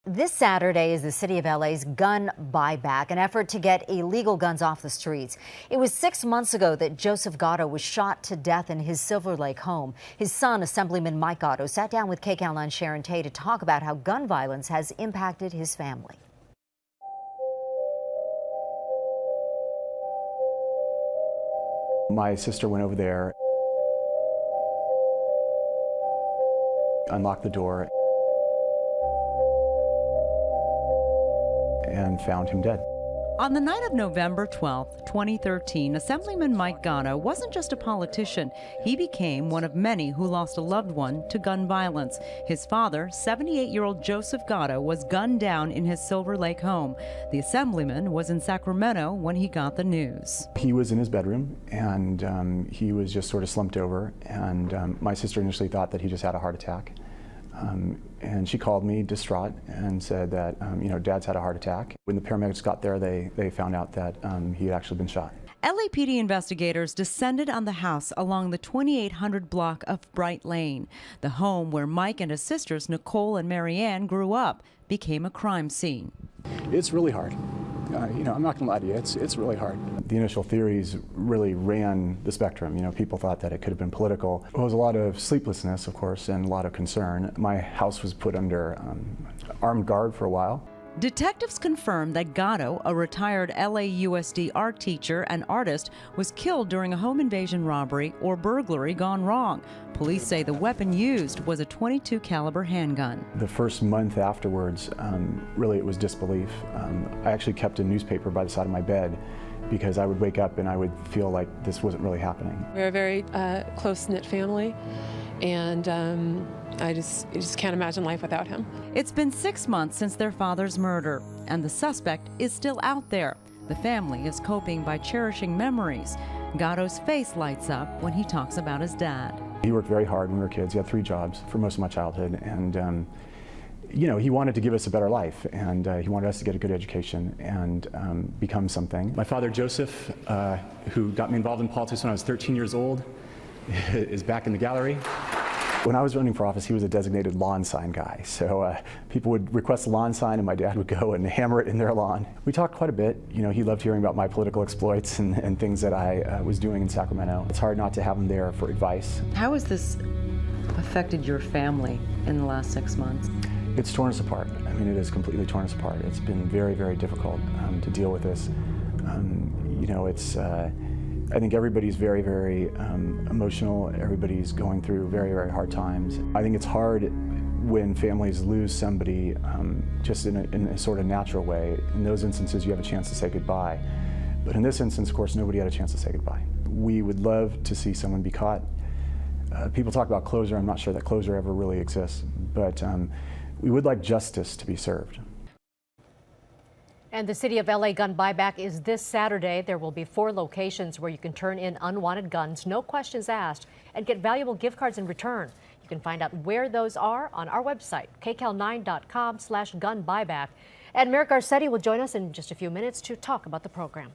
This Saturday is the city of LA's gun buyback, an effort to get illegal guns off the streets. It was 6 months ago that Joseph Gatto was shot to death in his Silver Lake home. His son, Assemblyman Mike Gatto, sat down with KCAL 9's Sharon Tay to talk about how gun violence has impacted his family. My sister went over there, unlocked the door, and found him dead. On the night of November 12, 2013, Assemblyman Mike Gatto wasn't just a politician. He became one of many who lost a loved one to gun violence. His father, 78-year-old Joseph Gatto, was gunned down in his Silver Lake home. The Assemblyman was in Sacramento when he got the news. He was in his bedroom, and he was just sort of slumped over, and my sister initially thought that he just had a heart attack. And she called me distraught and said that, Dad's had a heart attack. When the paramedics got there, they found out that he had actually been shot. LAPD investigators descended on the house along the 2800 block of Bright Lane. The home where Mike and his sisters, Nicole and Marianne, grew up, became a crime scene. It's really hard. I'm not going to lie to you, it's really hard. The initial theories really ran the spectrum. People thought that it could have been political. There was a lot of sleeplessness, of course, and a lot of concern. My house was put under armed guard for a while. Detectives confirmed that Gatto, a retired LAUSD art teacher and artist, was killed during a home invasion robbery or burglary gone wrong. Police say the weapon used was a .22 caliber handgun. The first month afterwards, really it was disbelief. I actually kept a newspaper by the side of my bed because I would wake up and I would feel like this wasn't really happening. We're a very close-knit family, and I just can't imagine life without him. It's been 6 months since their father's murder, and the suspect is still out there. The family is coping by cherishing memories. Gatto's face lights up when he talks about his dad. He worked very hard when we were kids. He had 3 jobs for most of my childhood, and he wanted to give us a better life, and he wanted us to get a good education and become something. My father, Joseph, who got me involved in politics when I was 13 years old, is back in the gallery. When I was running for office, he was a designated lawn sign guy. So people would request a lawn sign and my dad would go and hammer it in their lawn. We talked quite a bit. He loved hearing about my political exploits and things that I was doing in Sacramento. It's hard not to have him there for advice. How has this affected your family in the last 6 months? It's torn us apart. It has completely torn us apart. It's been very, very difficult to deal with this. I think everybody's very, very emotional. Everybody's going through very, very hard times. I think it's hard when families lose somebody just in a sort of natural way. In those instances, you have a chance to say goodbye. But in this instance, of course, nobody had a chance to say goodbye. We would love to see someone be caught. People talk about closure. I'm not sure that closure ever really exists. But we would like justice to be served. And the City of LA gun buyback is this Saturday. There will be 4 locations where you can turn in unwanted guns, no questions asked, and get valuable gift cards in return. You can find out where those are on our website, kcal9.com/gun buyback. And Merrick Garcetti will join us in just a few minutes to talk about the program.